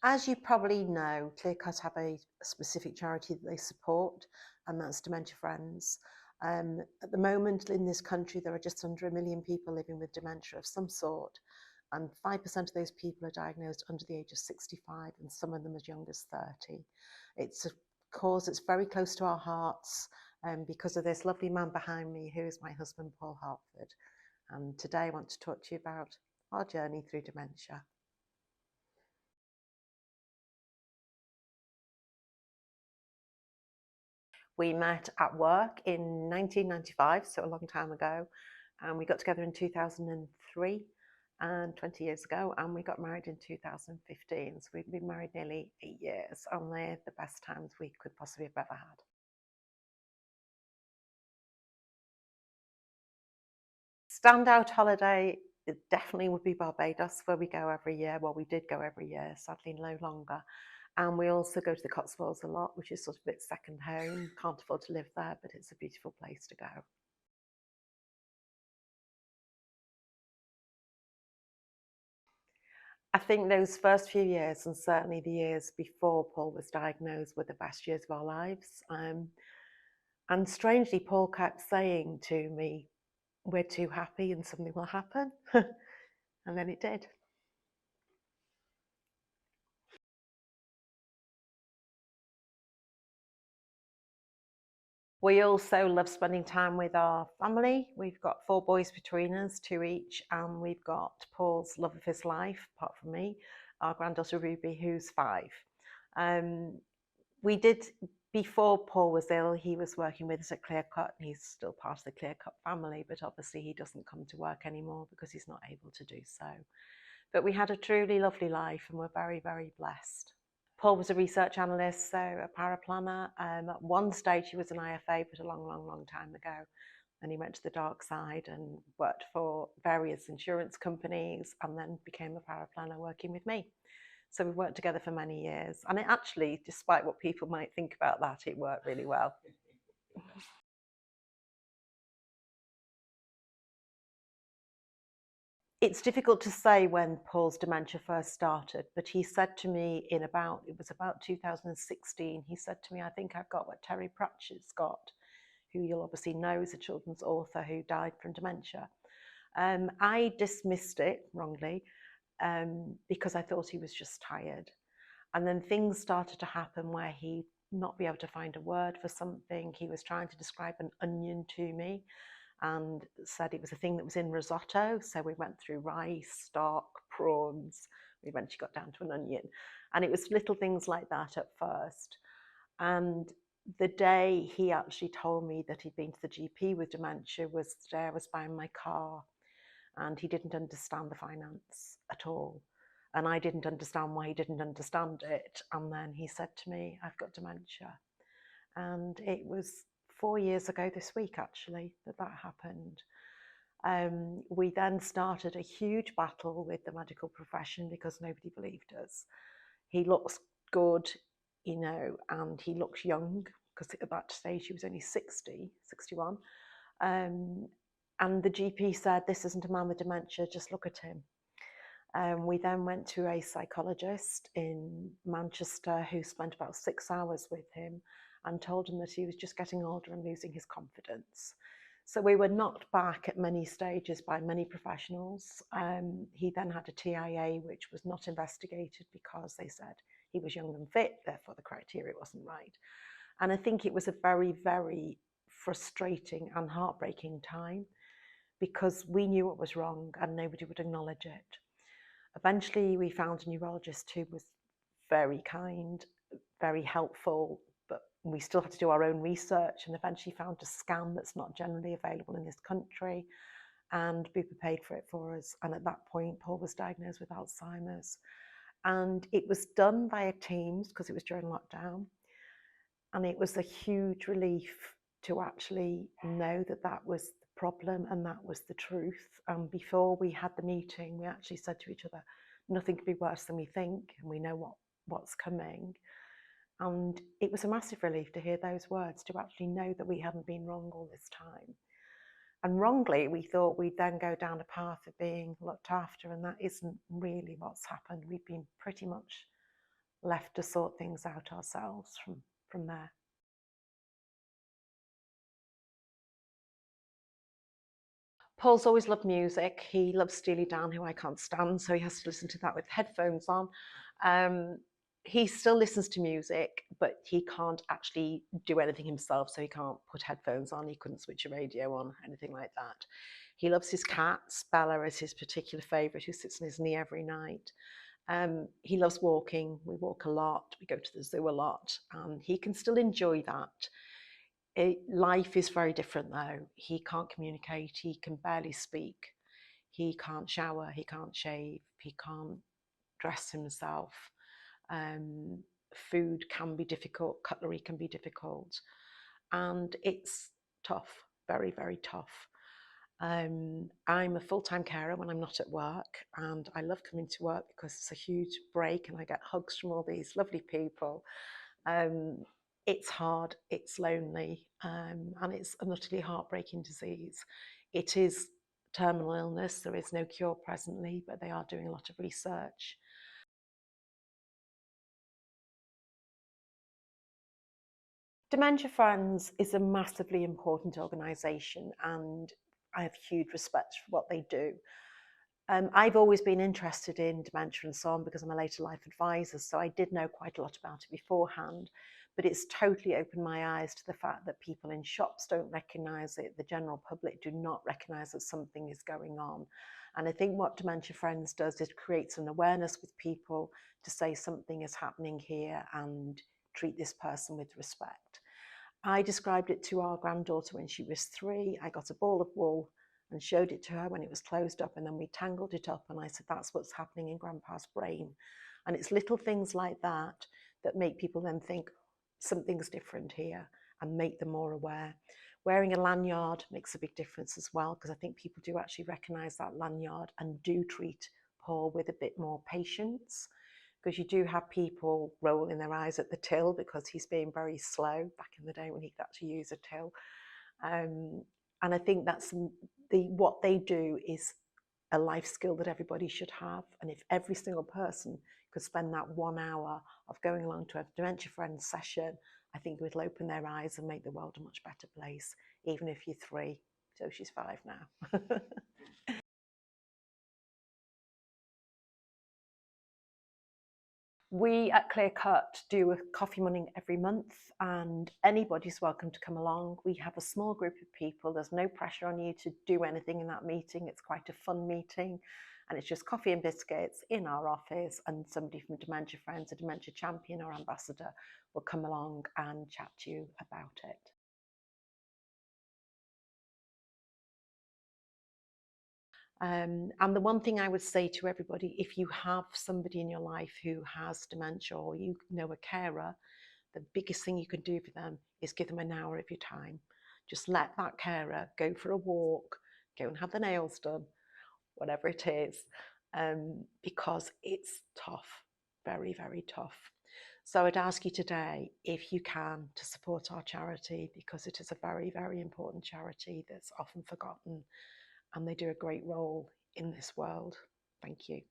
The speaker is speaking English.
As you probably know, Clearcut have a specific charity that they support, and that's Dementia Friends. At the moment in this country, there are just under 1 million people living with dementia of some sort, and 5% of those people are diagnosed under the age of 65, and some of them as young as 30. It's a cause that's very close to our hearts because of this lovely man behind me, who is my husband, Paul Hartford. And today I want to talk to you about our journey through dementia. We met at work in 1995, so a long time ago, and we got together in 2003 and 20 years ago, and we got married in 2015. So we've been married nearly 8 years, and they're the best times we could possibly have ever had. Standout holiday, it definitely would be Barbados, where we go every year. Well, we did go every year, sadly no longer. And we also go to the Cotswolds a lot, which is sort of a bit second home. Can't afford to live there, but it's a beautiful place to go. I think those first few years, and certainly the years before Paul was diagnosed, were the best years of our lives. And strangely, Paul kept saying to me, "We're too happy and something will happen." And then it did. We also love spending time with our family. We've got 4 boys between us, 2 each, and we've got Paul's love of his life, apart from me, our granddaughter Ruby, who's 5. We did, before Paul was ill, he was working with us at Clearcut, and he's still part of the Clearcut family, but obviously he doesn't come to work anymore because he's not able to do so. But we had a truly lovely life, and we're very, very blessed. Paul was a research analyst, so a paraplanner. At one stage, he was an IFA, but a long, long, long time ago. And he went to the dark side and worked for various insurance companies, and then became a paraplanner working with me. So we worked together for many years. And it actually, despite what people might think about that, it worked really well. It's difficult to say when Paul's dementia first started, but he said to me it was about 2016, he said to me, "I think I've got what Terry Pratchett's got," who you'll obviously know is a children's author who died from dementia. I dismissed it wrongly because I thought he was just tired. And then things started to happen where he'd not be able to find a word for something. He was trying to describe an onion to me and said it was a thing that was in risotto. So we went through rice, stock, prawns. We eventually got down to an onion. And it was little things like that at first. And the day he actually told me that he'd been to the GP with dementia was the day I was buying my car. And he didn't understand the finance at all. And I didn't understand why he didn't understand it. And then he said to me, "I've got dementia." And it was 4 years ago this week, actually, that happened. We then started a huge battle with the medical profession because nobody believed us. He looks good, you know, and he looks young because at that stage he was only 60, 61. And the GP said, "This isn't a man with dementia, just look at him." We then went to a psychologist in Manchester who spent about 6 hours with him and told him that he was just getting older and losing his confidence. So we were knocked back at many stages by many professionals. He then had a TIA, which was not investigated because they said he was young and fit, therefore the criteria wasn't right. And I think it was a very, very frustrating and heartbreaking time because we knew what was wrong and nobody would acknowledge it. Eventually, we found a neurologist who was very kind, very helpful, but we still had to do our own research and eventually found a scan that's not generally available in this country, and people paid for it for us. And at that point, Paul was diagnosed with Alzheimer's. And it was done via Teams because it was during lockdown. And it was a huge relief to actually know that that was the problem and that was the truth. And before we had the meeting, we actually said to each other, nothing could be worse than we think, and we know what's coming. And it was a massive relief to hear those words, to actually know that we hadn't been wrong all this time. And wrongly, we thought we'd then go down a path of being looked after, and that isn't really what's happened. We've been pretty much left to sort things out ourselves from there. Paul's always loved music. He loves Steely Dan, who I can't stand, so he has to listen to that with headphones on. Um, he still listens to music, but he can't actually do anything himself, so he can't put headphones on. He couldn't switch a radio on, anything like that. He loves his cats. Bella is his particular favourite, who sits on his knee every night. He loves walking. We walk a lot. We go to the zoo a lot. He can still enjoy that. Life is very different though. He can't communicate. He can barely speak. He can't shower. He can't shave. He can't dress himself. Um, Food can be difficult. Cutlery can be difficult. And it's tough, very, very tough. I'm a full-time carer when I'm not at work, and I love coming to work because it's a huge break and I get hugs from all these lovely people. Um, it's hard, it's lonely, and it's an utterly heartbreaking disease. It is terminal illness. There is no cure presently, but they are doing a lot of research. Dementia Friends is a massively important organisation, and I have huge respect for what they do. I've always been interested in dementia and so on because I'm a later life advisor, so I did know quite a lot about it beforehand. But it's totally opened my eyes to the fact that people in shops don't recognise it, the general public do not recognise that something is going on. And I think what Dementia Friends does is creates an awareness with people to say something is happening here and treat this person with respect. I described it to our granddaughter when she was 3. I got a ball of wool and showed it to her when it was closed up, and then we tangled it up, and I said, that's what's happening in Grandpa's brain. And it's little things like that that make people then think something's different here and make them more aware. Wearing a lanyard makes a big difference as well, because I think people do actually recognise that lanyard and do treat Paul with a bit more patience, because you do have people rolling their eyes at the till because he's being very slow back in the day when he could actually use a till. And I think that's what they do is a life skill that everybody should have. And if every single person could spend that 1 hour of going along to a Dementia Friends session, I think it would open their eyes and make the world a much better place, even if you're 3. So she's 5 now. We at Clear Cut do a coffee morning every month, and anybody's welcome to come along. We have a small group of people. There's no pressure on you to do anything in that meeting. It's quite a fun meeting, and it's just coffee and biscuits in our office, and somebody from Dementia Friends, a dementia champion or ambassador, will come along and chat to you about it. And the one thing I would say to everybody, if you have somebody in your life who has dementia or you know a carer, the biggest thing you can do for them is give them an hour of your time. Just let that carer go for a walk, go and have the nails done, whatever it is, because it's tough, very, very tough. So I'd ask you today, if you can, to support our charity, because it is a very, very important charity that's often forgotten, and they do a great role in this world. Thank you.